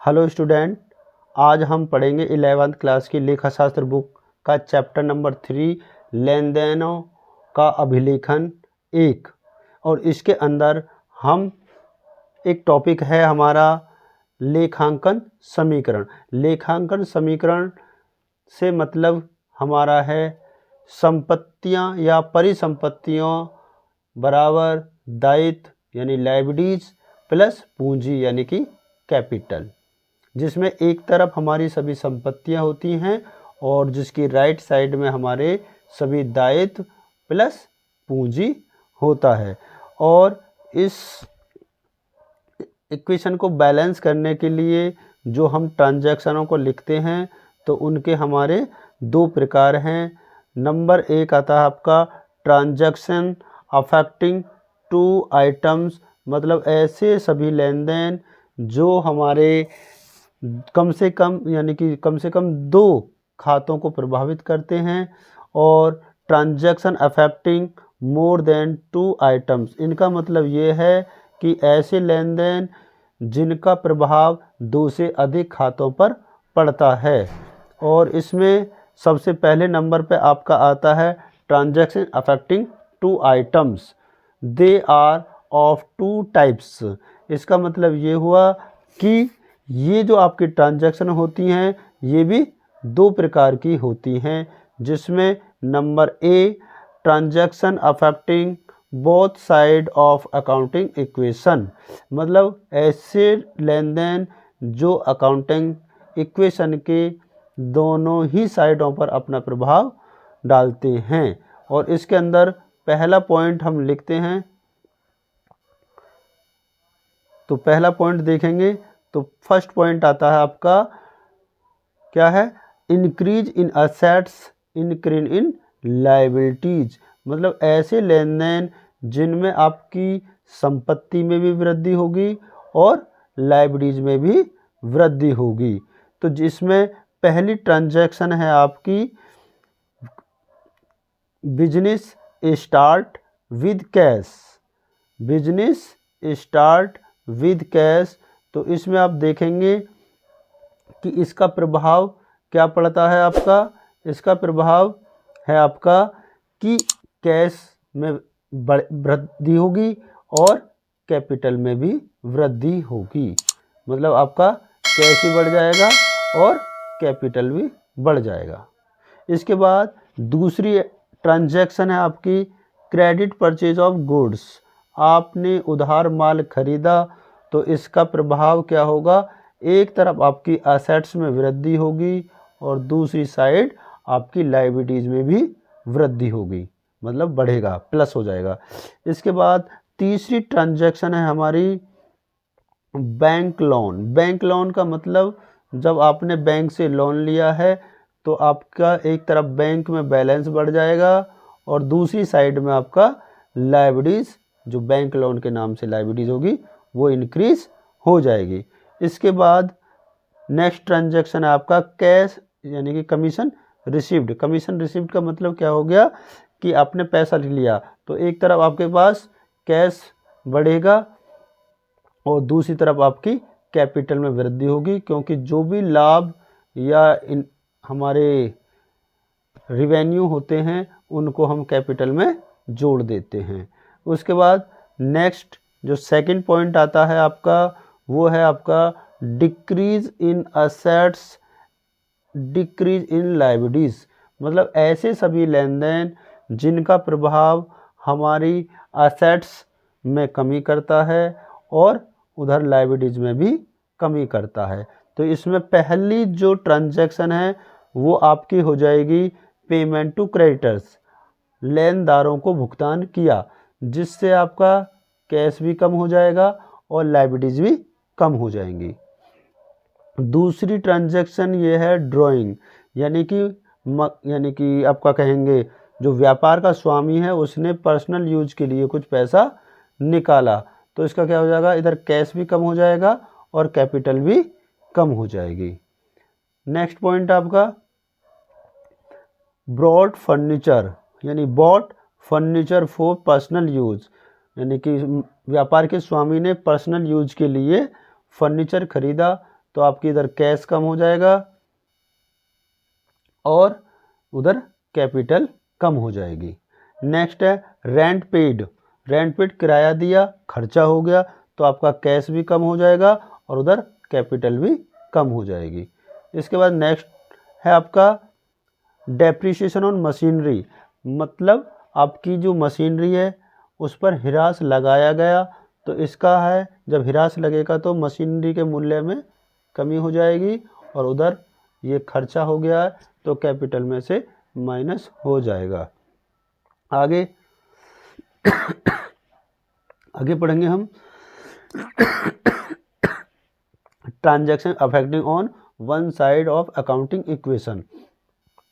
Hello student, आज हम पढ़ेंगे 11th क्लास की लेखाशास्त्र बुक का चैप्टर नंबर 3 लेन देनों का अभिलेखन 1। और इसके अंदर हम एक टॉपिक है हमारा लेखांकन समीकरण। लेखांकन समीकरण से मतलब हमारा है संपत्तियां या परिसंपत्तियों बराबर दायित्व यानी लायबिलिटीज प्लस पूंजी यानी कि कैपिटल, जिसमें एक तरफ हमारी सभी संपत्तियां होती हैं और जिसकी राइट साइड में हमारे सभी दायित्व प्लस पूंजी होता है। और इस इक्वेशन को बैलेंस करने के लिए जो हम ट्रांजैक्शनों को लिखते हैं तो उनके हमारे दो प्रकार हैं। नंबर 1 आता है आपका ट्रांजैक्शन अफेक्टिंग टू आइटम्स, मतलब ऐसे सभी लेन देन जो हमारे कम से कम दो खातों को प्रभावित करते हैं। और transaction affecting more than 2 items, इनका मतलब ये है कि ऐसे लेन देन जिनका प्रभाव 2 से अधिक खातों पर पड़ता है। और इसमें सबसे पहले नंबर पे आपका आता है transaction affecting 2 items, they are of 2 types. इसका मतलब ये हुआ कि ये जो आपकी ट्रांजैक्शन होती हैं ये भी 2 प्रकार की होती हैं, जिसमें number a transaction affecting both side of accounting equation, मतलब ऐसे लेन देन जो अकाउंटिंग इक्वेशन के दोनों ही साइडों पर अपना प्रभाव डालते हैं। और इसके अंदर पहला पॉइंट हम लिखते हैं, तो पहला पॉइंट देखेंगे तो फर्स्ट पॉइंट आता है आपका क्या है, increase in assets increase in liabilities, मतलब ऐसे लेन देन जिनमें आपकी संपत्ति में भी वृद्धि होगी और लायबिलिटीज में भी वृद्धि होगी। तो जिसमें पहली ट्रांजैक्शन है आपकी business start with cash, business start with cash. तो इसमें आप देखेंगे कि इसका प्रभाव क्या पड़ता है आपका, इसका प्रभाव है आपका कि कैश में वृद्धि होगी और कैपिटल में भी वृद्धि होगी, मतलब आपका कैश भी बढ़ जाएगा और कैपिटल भी बढ़ जाएगा। इसके बाद दूसरी ट्रांजैक्शन है आपकी क्रेडिट परचेज ऑफ गुड्स, आपने उधार माल खरीदा तो इसका प्रभाव क्या होगा, एक तरफ आपकी असेट्स में वृद्धि होगी और दूसरी साइड आपकी लायबिलिटीज में भी वृद्धि होगी, मतलब बढ़ेगा, प्लस हो जाएगा। इसके बाद तीसरी ट्रांजैक्शन है हमारी बैंक लोन। बैंक लोन का मतलब जब आपने बैंक से लोन लिया है तो आपका एक तरफ बैंक में बैलेंस बढ़ जाएगा और दूसरी साइड में आपका लायबिलिटीज, जो बैंक लोन के नाम से लायबिलिटीज होगी, वो इंक्रीज हो जाएगी। इसके बाद नेक्स्ट ट्रांजैक्शन है आपका कैश यानी कि कमीशन रिसीव्ड। कमीशन रिसीव्ड का मतलब क्या हो गया कि आपने पैसा लिया तो एक तरफ आपके पास कैश बढ़ेगा और दूसरी तरफ आपकी कैपिटल में वृद्धि होगी, क्योंकि जो भी लाभ या हमारे रिवेन्यू होते हैं उनको हम कैपिटल में जोड़ देते हैं। उसके बाद नेक्स्ट जो सेकंड पॉइंट आता है आपका वो है आपका decrease in assets decrease in liabilities, मतलब ऐसे सभी लेन देन जिनका प्रभाव हमारी असेट्स में कमी करता है और उधर लायबिलिटीज में भी कमी करता है। तो इसमें पहली जो ट्रांजैक्शन है वो आपकी हो जाएगी पेमेंट टू क्रेडिटर्स, लेनदारों को भुगतान किया, जिससे आपका कैश भी कम हो जाएगा और लायबिलिटीज भी कम हो जाएंगी। दूसरी ट्रांजैक्शन ये है ड्राइंग, यानी कि आपका कहेंगे जो व्यापार का स्वामी है उसने पर्सनल यूज के लिए कुछ पैसा निकाला तो इसका क्या हो जाएगा, इधर कैश भी कम हो जाएगा और कैपिटल भी कम हो जाएगी। नेक्स्ट पॉइंट आपका ब्रॉड फर्नीचर, यानी bought furniture for personal use, यानी कि व्यापार के स्वामी ने पर्सनल यूज के लिए फर्नीचर खरीदा तो आपकी इधर कैश कम हो जाएगा और उधर कैपिटल कम हो जाएगी। नेक्स्ट है रेंट पेड। रेंट पेड किराया दिया, खर्चा हो गया, तो आपका कैश भी कम हो जाएगा और उधर कैपिटल भी कम हो जाएगी। इसके बाद नेक्स्ट है आपका डेप्रिसिएशन ऑन मशीनरी, मतलब आपकी जो मशीनरी है उस पर हिरास लगाया गया, तो इसका है जब हिरास लगेगा तो मशीनरी के मूल्य में कमी हो जाएगी और उधर ये खर्चा हो गया है तो कैपिटल में से माइनस हो जाएगा। आगे आगे पढ़ेंगे हम transaction affecting on one side of accounting equation.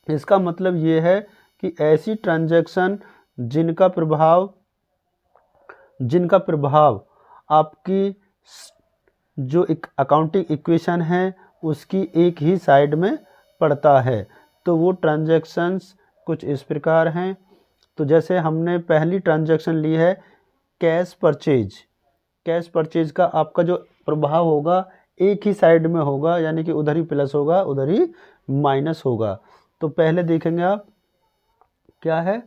इसका मतलब ये है कि ऐसी ट्रांजैक्शन जिनका प्रभाव आपकी जो एक अकाउंटिंग इक्वेशन है उसकी एक ही साइड में पड़ता है, तो वो ट्रांजैक्शंस कुछ इस प्रकार हैं। तो जैसे हमने पहली ट्रांजैक्शन ली है कैश परचेज। कैश परचेज का आपका जो प्रभाव होगा एक ही साइड में होगा, यानी कि उधर ही प्लस होगा उधर ही माइनस होगा। तो पहले देखेंगे आप क्या है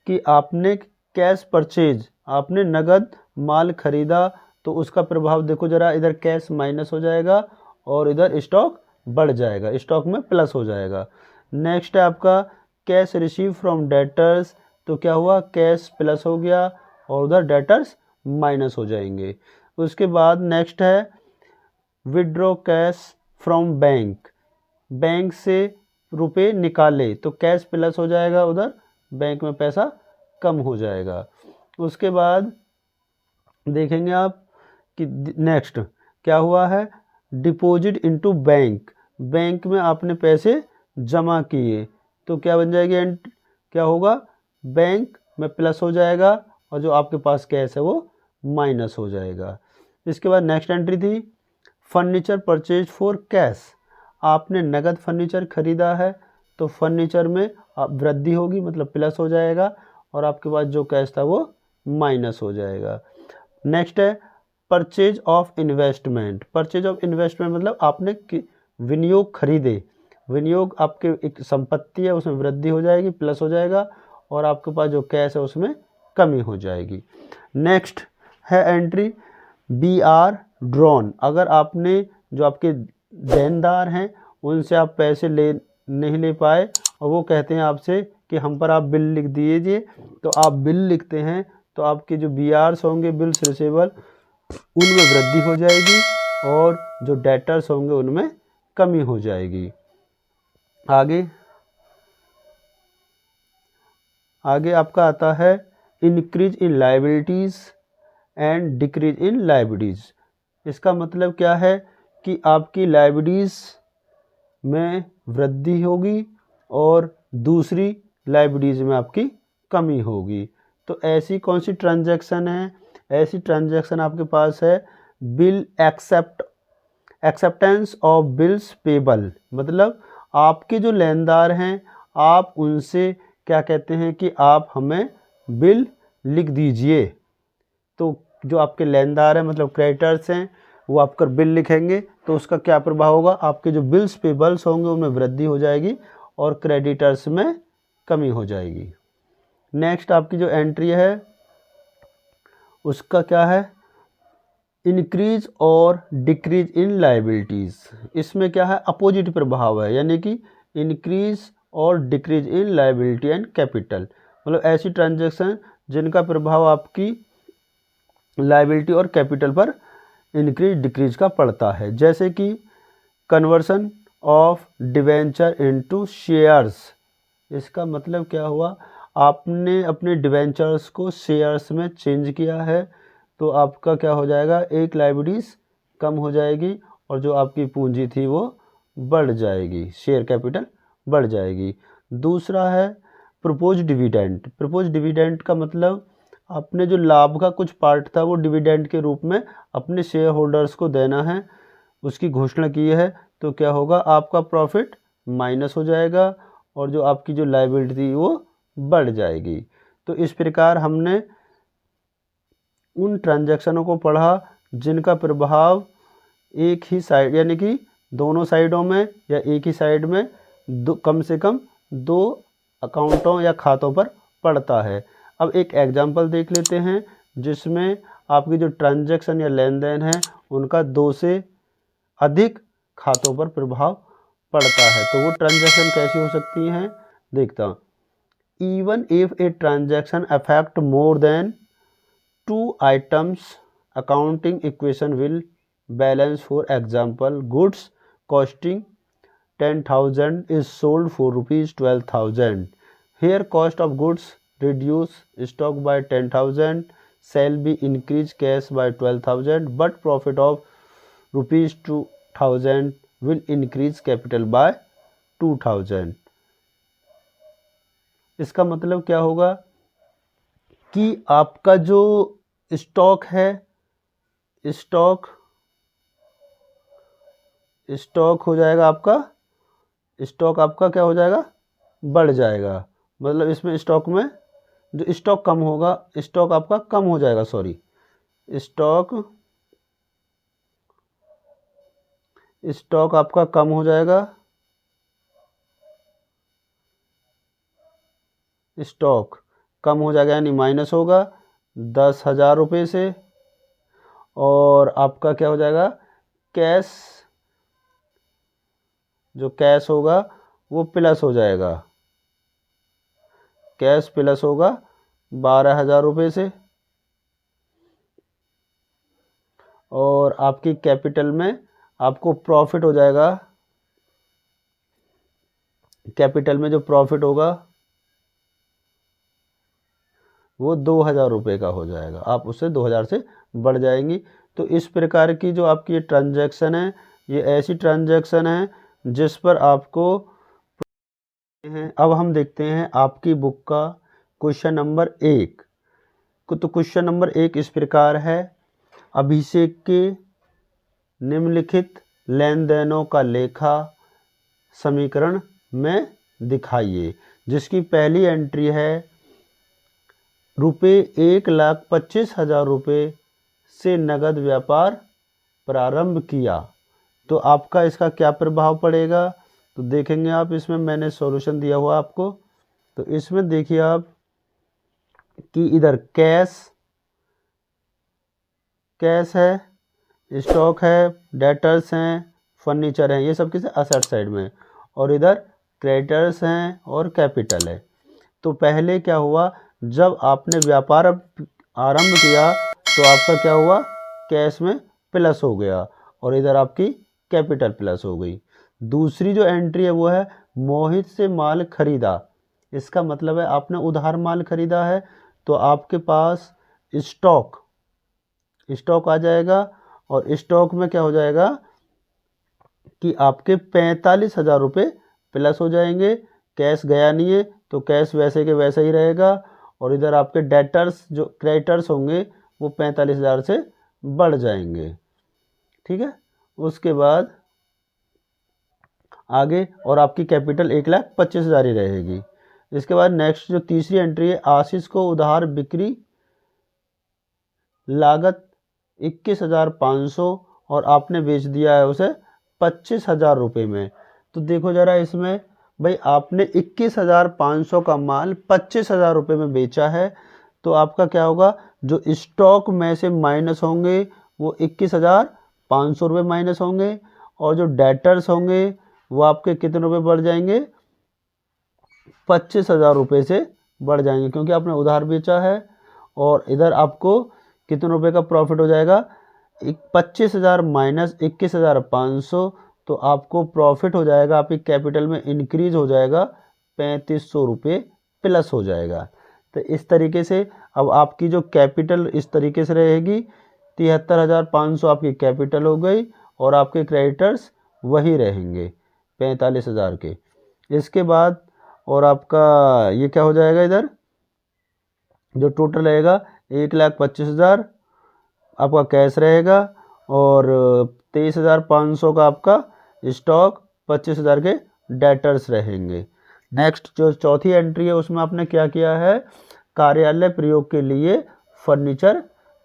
कि आपने कैश परचेज, आपने नगद माल खरीदा, तो उसका प्रभाव देखो ज़रा, इधर कैश माइनस हो जाएगा और इधर स्टॉक बढ़ जाएगा, स्टॉक में प्लस हो जाएगा। नेक्स्ट है आपका कैश रिसीव फ्रॉम डेटर्स, तो क्या हुआ, कैश प्लस हो गया और उधर डेटर्स माइनस हो जाएंगे। उसके बाद नेक्स्ट है withdraw cash from bank, bank से रुपए निकाले तो कैश प्लस हो जाएगा, उधर बैंक में पैसा कम हो जाएगा। उसके बाद देखेंगे आप कि नेक्स्ट क्या हुआ है, डिपॉजिट इनटू बैंक, बैंक में आपने पैसे जमा किए तो क्या बन जाएगी, क्या होगा, बैंक में प्लस हो जाएगा और जो आपके पास कैश है वो माइनस हो जाएगा। इसके बाद नेक्स्ट एंट्री थी फर्नीचर परचेज फॉर कैश, आपने नगद फर्नीचर खरीदा है तो फर्नीचर में वृद्धि होगी, मतलब प्लस हो जाएगा और आपके पास जो कैश था वो माइनस हो जाएगा। नेक्स्ट है purchase of investment. Purchase of investment मतलब आपने विनियोग खरीदे, विनियोग आपके एक संपत्ति है उसमें वृद्धि हो जाएगी, प्लस हो जाएगा और आपके पास जो कैश है उसमें कमी हो जाएगी। नेक्स्ट है एंट्री बी आर ड्रॉन, अगर आपने जो आपके देनदार हैं उनसे आप पैसे नहीं ले पाए और वो कहते हैं आपसे कि हम पर आप बिल लिख दीजिए, तो आप बिल लिखते हैं तो आपके जो बी आर्स होंगे, बिल्स रिसीवेबल, उनमें वृद्धि हो जाएगी और जो डेटर्स होंगे उनमें कमी हो जाएगी। आगे आपका आता है increase in liabilities and decrease in liabilities. इसका मतलब क्या है कि आपकी लायबिलिटीज़ में वृद्धि होगी और दूसरी लायबिलिटीज़ में आपकी कमी होगी। तो ऐसी कौन सी ट्रांजैक्शन है, ऐसी ट्रांजैक्शन आपके पास है bill acceptance of bills payable, मतलब आपके जो लेनदार हैं आप उनसे क्या कहते हैं कि आप हमें बिल लिख दीजिए, तो जो आपके लेनदार हैं मतलब क्रेडिटर्स हैं वो आपका बिल लिखेंगे तो उसका क्या प्रभाव होगा, आपके जो बिल्स पेबल्स होंगे उनमें वृद्धि हो जाएगी और क्रेडिटर्स में कमी हो जाएगी। नेक्स्ट आपकी जो एंट्री है उसका क्या है, इंक्रीज और डिक्रीज इन लायबिलिटीज़। इसमें क्या है, अपोजिट प्रभाव है, यानी कि इंक्रीज और decrease in liability and capital, मतलब ऐसी ट्रांजैक्शन जिनका प्रभाव आपकी लायबिलिटी और कैपिटल पर इंक्रीज डिक्रीज का पड़ता है, जैसे कि conversion of debenture into shares. इसका मतलब क्या हुआ, आपने अपने डिवेंचर्स को शेयर्स में चेंज किया है तो आपका क्या हो जाएगा, एक लायबिलिटीज़ कम हो जाएगी और जो आपकी पूंजी थी वो बढ़ जाएगी, शेयर कैपिटल बढ़ जाएगी। दूसरा है प्रपोज डिविडेंड। प्रपोज डिविडेंड का मतलब आपने जो लाभ का कुछ पार्ट था वो डिविडेंड के रूप में अपने शेयर होल्डर्स को देना है, उसकी घोषणा की है, तो क्या होगा, आपका प्रॉफिट माइनस हो जाएगा और जो आपकी जो लायबिलिटी थी वो बढ़ जाएगी। तो इस प्रकार हमने उन ट्रांजैक्शनों को पढ़ा जिनका प्रभाव एक ही साइड, यानी कि दोनों साइडों में या एक ही साइड में कम से कम 2 अकाउंटों या खातों पर पड़ता है। अब एक एग्जांपल देख लेते हैं जिसमें आपकी जो ट्रांजैक्शन या लेन देन है उनका 2 से अधिक खातों पर प्रभाव पड़ता है। तो वो ट्रांजैक्शन कैसी हो सकती हैं, देखता हूँ। Even if a transaction affect more than 2 items, accounting equation will balance. For example, goods costing 10,000 is sold for rupees 12,000. Here cost of goods reduce stock by 10,000 shall be increased cash by 12,000, but profit of rupees 2,000 will increase capital by 2,000. इसका मतलब क्या होगा कि आपका जो stock है, stock हो जाएगा आपका, स्टॉक आपका क्या हो जाएगा, बढ़ जाएगा। मतलब इसमें स्टॉक में जो स्टॉक कम होगा, स्टॉक आपका कम हो जाएगा, सॉरी, स्टॉक आपका कम हो जाएगा, स्टॉक कम हो जाएगा यानी माइनस होगा 10,000 रुपये से, और आपका क्या हो जाएगा, कैश, जो कैश होगा वो प्लस हो जाएगा, कैश प्लस होगा 12,000 रुपये से, और आपकी कैपिटल में आपको प्रॉफिट हो जाएगा, कैपिटल में जो प्रॉफिट होगा वो 2,000 रुपये का हो जाएगा, आप उससे 2,000 से बढ़ जाएंगी। तो इस प्रकार की जो आपकी ये ट्रांजैक्शन है, ये ऐसी ट्रांजैक्शन है जिस पर आपको हैं। अब हम देखते हैं आपकी बुक का क्वेश्चन नंबर 1 को। तो क्वेश्चन नंबर 1 इस प्रकार है, अभिषेक के निम्नलिखित लेन देनों का लेखा समीकरण में दिखाइए, जिसकी पहली एंट्री है रुपये 1,25,000 रुपये से नगद व्यापार प्रारंभ किया। तो आपका इसका क्या प्रभाव पड़ेगा, तो देखेंगे आप, इसमें मैंने सॉल्यूशन दिया हुआ आपको। तो इसमें देखिए आप कि इधर कैश है, स्टॉक है, डेटर्स हैं, फर्नीचर हैं, ये सब किसी असेट साइड में, और इधर क्रेडिटर्स हैं और कैपिटल है। तो पहले क्या हुआ, जब आपने व्यापार आरंभ किया तो आपका क्या हुआ, कैश में प्लस हो गया और इधर आपकी कैपिटल प्लस हो गई। दूसरी जो एंट्री है वो है मोहित से माल खरीदा। इसका मतलब है आपने उधार माल खरीदा है, तो आपके पास स्टॉक आ जाएगा, और स्टॉक में क्या हो जाएगा कि आपके 45,000 रुपये प्लस हो जाएंगे। कैश गया नहीं है तो कैश वैसे के वैसा ही रहेगा, और इधर आपके डेटर्स जो क्रेडिटर्स होंगे वो 45,000 से बढ़ जाएंगे। ठीक है, उसके बाद आगे, और आपकी कैपिटल 1,25,000 ही रहेगी। इसके बाद नेक्स्ट जो तीसरी एंट्री है, आशीष को उधार बिक्री लागत 21,500 और आपने बेच दिया है उसे 25,000 रुपये में। तो देखो ज़रा इसमें भाई, आपने 21,500 का माल 25,000 रुपये में बेचा है, तो आपका क्या होगा, जो स्टॉक में से माइनस होंगे वो 21,500 रुपये माइनस होंगे, और जो डेटर्स होंगे वो आपके कितने रुपये बढ़ जाएंगे, 25,000 रुपये से बढ़ जाएंगे, क्योंकि आपने उधार बेचा है। और इधर आपको कितने रुपये का प्रॉफिट हो जाएगा, 25,000 माइनस 21,500, तो आपको प्रॉफिट हो जाएगा, आपकी कैपिटल में इंक्रीज हो जाएगा 3,500 रुपये प्लस हो जाएगा। तो इस तरीके से अब आपकी जो कैपिटल इस तरीके से रहेगी, 73,500 आपकी कैपिटल हो गई, और आपके क्रेडिटर्स वही रहेंगे 45,000 के। इसके बाद और आपका ये क्या हो जाएगा, इधर जो टोटल रहेगा 1,25,000 आपका कैश रहेगा, और 23,500 का आपका स्टॉक, 25,000 के डेटर्स रहेंगे। नेक्स्ट जो चौथी एंट्री है उसमें आपने क्या किया है, कार्यालय प्रयोग के लिए फर्नीचर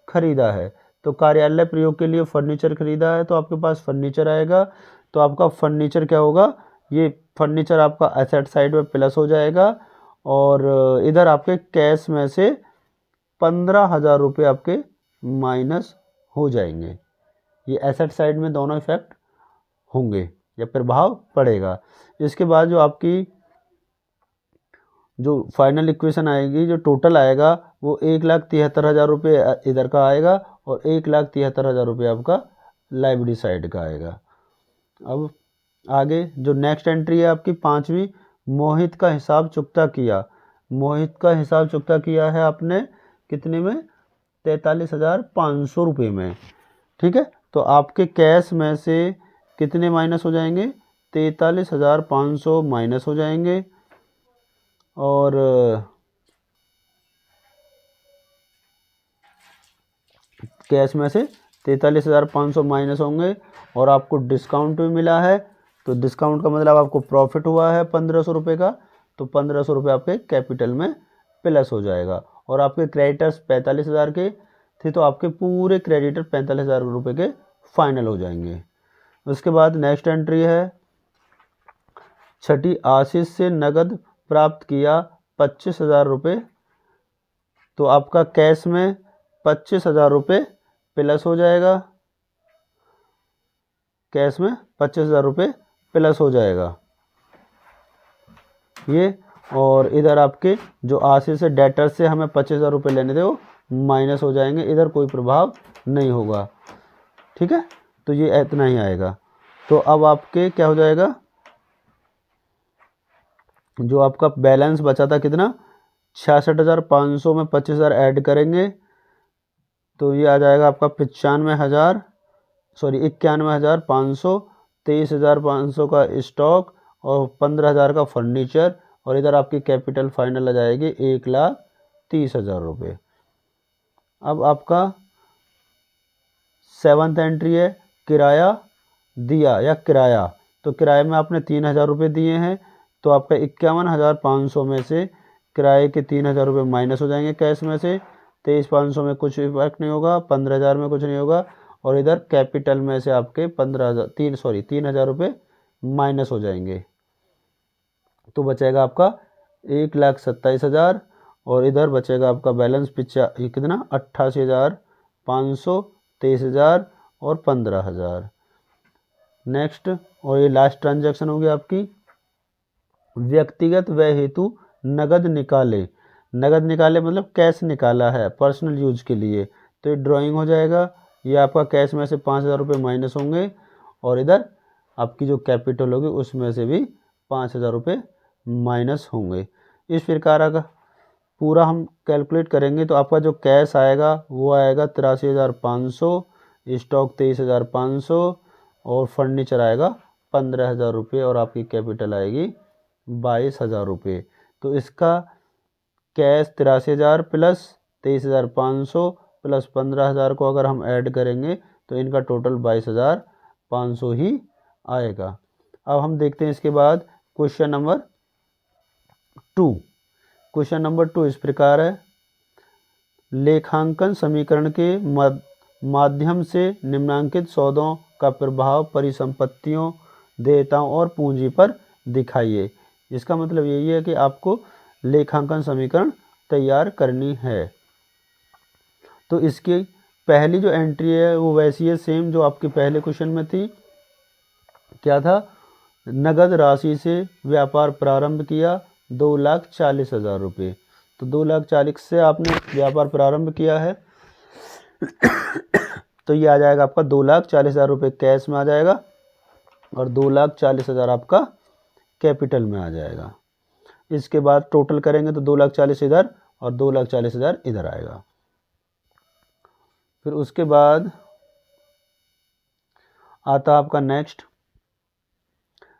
खरीदा है। तो कार्यालय प्रयोग के लिए फर्नीचर खरीदा है तो आपके पास फर्नीचर आएगा। तो आपका फर्नीचर क्या होगा, ये फर्नीचर आपका एसेट साइड में प्लस हो जाएगा और इधर आपके कैश में से 15,000 रुपये आपके माइनस हो जाएंगे। ये एसेट साइड में दोनों इफेक्ट होंगे या प्रभाव पड़ेगा। इसके बाद जो आपकी जो फाइनल इक्वेशन आएगी, जो टोटल आएगा वो 1,73,000 रुपये इधर का आएगा और 1,73,000 रुपये आपका लाइबिलिटी साइड का आएगा। अब आगे जो नेक्स्ट एंट्री है आपकी 5वीं, मोहित का हिसाब चुकता किया। मोहित का हिसाब चुकता किया है आपने कितने में, 43,500 रुपये में। ठीक है, तो आपके कैश में से कितने माइनस हो जाएंगे, 43,500 माइनस हो जाएंगे और कैश में से 43,500 माइनस होंगे और आपको डिस्काउंट भी मिला है। तो डिस्काउंट का मतलब आपको प्रॉफिट हुआ है 1,500 रुपये का, तो 1,500 रुपये आपके कैपिटल में प्लस हो जाएगा। और आपके क्रेडिटर्स 45,000 के थे तो आपके पूरे क्रेडिटर 45,000 रुपये के फाइनल हो जाएंगे। उसके बाद नेक्स्ट एंट्री है 6ठी, आशीष से नगद प्राप्त किया 25,000 रुपये। तो आपका कैश में 25,000 रुपये प्लस हो जाएगा, कैश में 25,000 रुपये प्लस हो जाएगा ये। और इधर आपके जो आशीष से डेटर से हमें 25,000 रुपये लेने थे वो माइनस हो जाएंगे, इधर कोई प्रभाव नहीं होगा। ठीक है, तो ये इतना ही आएगा। तो अब आपके क्या हो जाएगा, जो आपका बैलेंस बचा था कितना, 66,500 में 25,000 ऐड करेंगे तो ये आ जाएगा आपका 91,500, 23,500 का स्टॉक और 15,000 का फर्नीचर और इधर आपकी कैपिटल फाइनल आ जाएगी 1,30,000 रुपये। अब आपका 7th एंट्री है किराया दिया या किराया। तो किराए में आपने 3,000 रुपये दिए हैं तो आपका 51,500 में से किराए के 3,000 रुपये माइनस हो जाएंगे कैश में से। 23,500 में कुछ इफेक्ट नहीं होगा, 15,000 में कुछ नहीं होगा और इधर कैपिटल में से आपके 3,000 रुपये माइनस हो जाएंगे। तो बचेगा आपका 1,27,000 और इधर बचेगा आपका बैलेंस कितना, 88,500, 23,000 और 15,000। नेक्स्ट, और ये लास्ट ट्रांजैक्शन होगी आपकी व्यक्तिगत व्यय हेतु नगद निकाले। नगद निकाले मतलब कैश निकाला है पर्सनल यूज के लिए, तो ये ड्राइंग हो जाएगा। ये आपका कैश में से 5,000 रुपये माइनस होंगे और इधर आपकी जो कैपिटल होगी उसमें से भी 5,000 रुपये माइनस होंगे। इस प्रकार का पूरा हम कैलकुलेट करेंगे तो आपका जो कैश आएगा वो आएगा 83,500, स्टॉक 23,500 और फर्नीचर आएगा 15,000 रुपये और आपकी कैपिटल आएगी 22,000 रुपये। तो इसका कैश 83,000 प्लस 23,500 प्लस 15,000 को अगर हम ऐड करेंगे तो इनका टोटल 22,500 ही आएगा। अब हम देखते हैं इसके बाद क्वेश्चन नंबर 2। क्वेश्चन नंबर 2 इस प्रकार है, लेखांकन समीकरण के माध्यम से निम्नांकित सौदों का प्रभाव परिसंपत्तियों, देयताओं और पूंजी पर दिखाइए। इसका मतलब यही है कि आपको लेखांकन समीकरण तैयार करनी है। तो इसकी पहली जो एंट्री है वो वैसी है सेम जो आपके पहले क्वेश्चन में थी। क्या था, नगद राशि से व्यापार प्रारंभ किया 2,40,000 रुपये। तो 2,40,000 से आपने व्यापार प्रारंभ किया है तो ये आ जाएगा आपका 2,40,000 रुपये कैश में आ जाएगा और 2,40,000 आपका कैपिटल में आ जाएगा। इसके बाद टोटल करेंगे तो 2,40,000 इधर और 2,40,000 इधर आएगा। फिर उसके बाद आता आपका नेक्स्ट,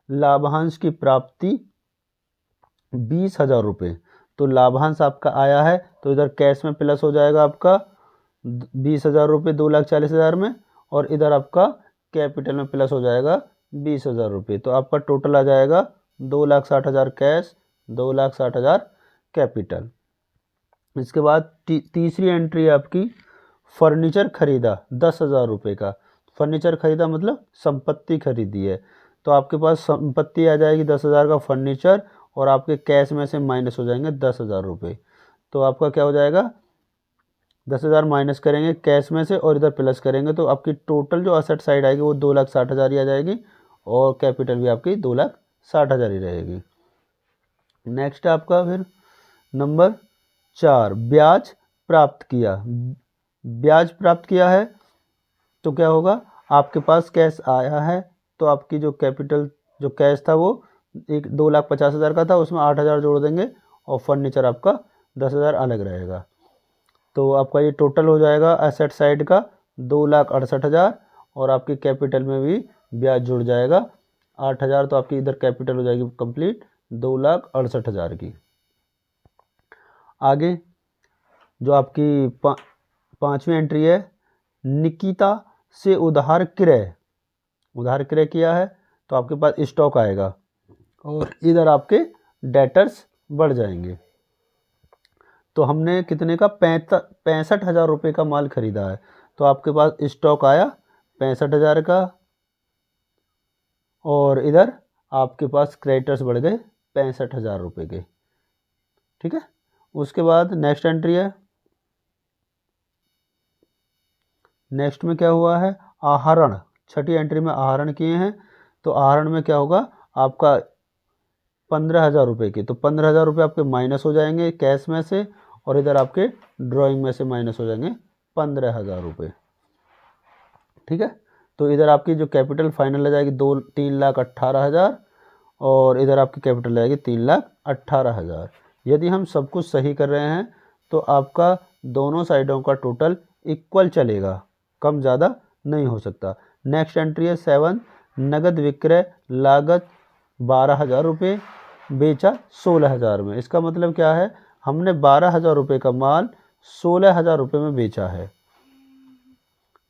लाभांश की प्राप्ति 20,000 रुपये। तो लाभांश आपका आया है तो इधर कैश में प्लस हो जाएगा आपका 20,000 रुपये 2,40,000 में और इधर आपका कैपिटल में प्लस हो जाएगा 20,000 रुपये। तो आपका टोटल आ जाएगा 2,60,000 कैश, 2,60,000 कैपिटल। इसके बाद तीसरी एंट्री है आपकी फर्नीचर खरीदा 10,000 रुपये का। फर्नीचर खरीदा मतलब संपत्ति खरीदी है, तो आपके पास संपत्ति आ जाएगी 10,000 का फर्नीचर, और आपके कैश में से माइनस हो जाएंगे 10,000 रुपये। तो आपका क्या हो जाएगा, 10,000 माइनस करेंगे कैश में से और इधर प्लस करेंगे, तो आपकी टोटल जो असेट साइड आएगी वो 2,60,000 ही आ जाएगी, और कैपिटल भी आपकी 2,60,000 ही रहेगी। नेक्स्ट आपका फिर नंबर 4, ब्याज प्राप्त किया। ब्याज प्राप्त किया है तो क्या होगा, आपके पास कैश आया है, तो आपकी जो कैपिटल जो कैश था वो 2,50,000 का था, उसमें 8,000 जोड़ देंगे, और फर्नीचर आपका 10,000 अलग रहेगा। तो आपका ये टोटल हो जाएगा एसेट साइड का 2,68,000, और आपकी कैपिटल में भी ब्याज जुड़ जाएगा 8,000, तो आपकी इधर कैपिटल हो जाएगी कंप्लीट 2,68,000 की। आगे जो आपकी पांचवी एंट्री है, निकिता से उधार क्रय। उधार क्रय किया है तो आपके पास स्टॉक आएगा, और इधर आपके डेटर्स बढ़ जाएंगे। तो हमने कितने का 65,000 रुपये का माल खरीदा है, तो आपके पास स्टॉक आया 65,000 का, और इधर आपके पास क्रेडिटर्स बढ़ गए 65,000 रुपये के। ठीक है, उसके बाद नेक्स्ट एंट्री है, नेक्स्ट में क्या हुआ है, आहरण। छठी एंट्री में आहरण किए हैं, तो आहरण में क्या होगा आपका 15,000 रुपये के, तो 15,000 रुपये आपके माइनस हो जाएंगे कैश में से, और इधर आपके ड्राइंग में से माइनस हो जाएंगे 15,000 रुपये। ठीक है, तो इधर आपकी जो कैपिटल फाइनल आ जाएगी 3,18,000, और इधर आपकी कैपिटल आएगी 3,18,000। यदि हम सब कुछ सही कर रहे हैं तो आपका दोनों साइडों का टोटल इक्वल चलेगा, कम ज़्यादा नहीं हो सकता। नेक्स्ट एंट्री है 7, नगद विक्रय लागत 12,000 रुपये, बेचा 16,000 में। इसका मतलब क्या है, हमने 12,000 रुपये का माल 16,000 रुपये में बेचा है,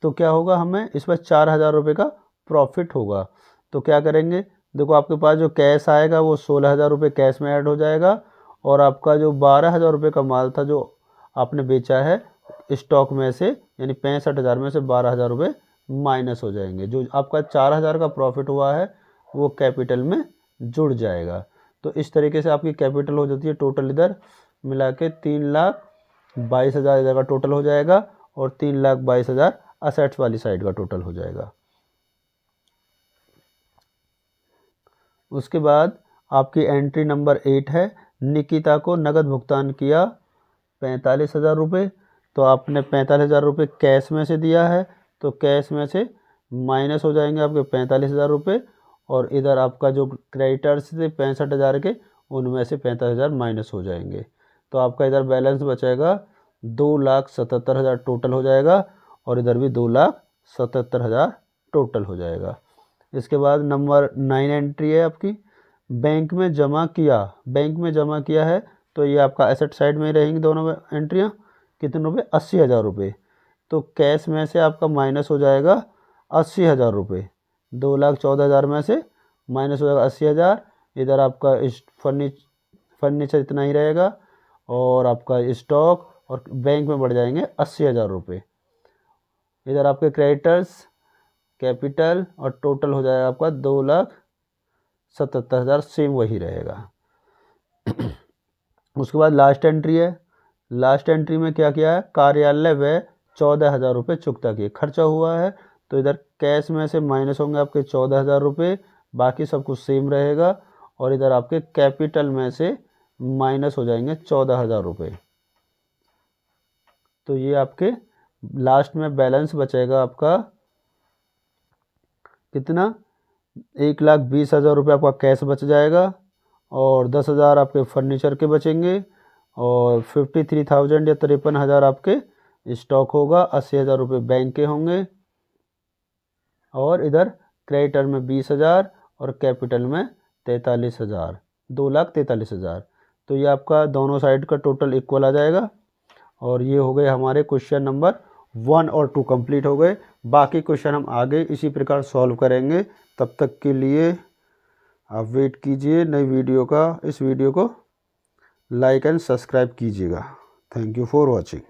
तो क्या होगा, हमें इस पर 4,000 रुपये का प्रॉफिट होगा। तो क्या करेंगे, देखो आपके पास जो कैश आएगा वो 16,000 रुपये कैश में ऐड हो जाएगा, और आपका जो 12,000 रुपये का माल था जो आपने बेचा है स्टॉक में से, यानी 65,000 में से 12,000 रुपये माइनस हो जाएंगे। जो आपका 4,000 का प्रॉफिट हुआ है वो कैपिटल में जुड़ जाएगा। तो इस तरीके से आपकी कैपिटल हो जाती है टोटल, इधर मिला के 3,22,000 इधर का टोटल हो जाएगा, और 3,22,000 असेट्स वाली साइड का टोटल हो जाएगा। उसके बाद आपकी एंट्री नंबर 8 है, निकिता को नगद भुगतान किया 45,000 रुपये। तो आपने 45,000 रुपये कैश में से दिया है, तो कैश में से माइनस हो जाएंगे आपके 45,000 रुपये, और इधर आपका जो क्रेडिटर्स थे 65,000 के, उनमें से 45,000 माइनस हो जाएंगे। तो आपका इधर बैलेंस बचेगा 2,77,000 टोटल हो जाएगा, और इधर भी 2,77,000 टोटल हो जाएगा। इसके बाद नंबर 9 एंट्री है आपकी, बैंक में जमा किया। बैंक में जमा किया है तो ये आपका एसेट साइड में ही रहेंगी दोनों एंट्रियाँ। कितने रुपये, 80,000 रुपये। तो कैश में से आपका माइनस हो जाएगा 80,000 रुपये, 2,14,000 में से माइनस हो जाएगा 80,000। इधर आपका फर्नीचर इतना ही रहेगा, और आपका स्टॉक और बैंक में बढ़ जाएंगे 80,000 रुपये। इधर आपके क्रेडिटर्स, कैपिटल और टोटल हो जाएगा आपका 2,77,000, सेम वही रहेगा। उसके बाद लास्ट एंट्री है, लास्ट एंट्री में क्या किया है, कार्यालय व्यय 14,000 रुपये चुकता किए, खर्चा हुआ है। तो इधर कैश में से माइनस होंगे आपके 14,000 रुपये, बाकी सब कुछ सेम रहेगा, और इधर आपके कैपिटल में से माइनस हो जाएंगे 14,000 रुपये। तो ये आपके लास्ट में बैलेंस बचेगा आपका कितना, 1,20,000 रुपये आपका कैश बच जाएगा, और 10,000 आपके फर्नीचर के बचेंगे, और 53,000 या 53,000 आपके स्टॉक होगा, 80,000 रुपये बैंक के होंगे, और इधर क्रेडिटर में 20,000 और कैपिटल में 43,000, 2,43,000। तो ये आपका दोनों साइड का टोटल इक्वल आ जाएगा। और ये हो गए हमारे क्वेश्चन नंबर 1 और 2 कंप्लीट हो गए। बाकी क्वेश्चन हम आगे इसी प्रकार सॉल्व करेंगे। तब तक के लिए आप वेट कीजिए नई वीडियो का। इस वीडियो को लाइक एंड सब्सक्राइब कीजिएगा। Thank you for watching.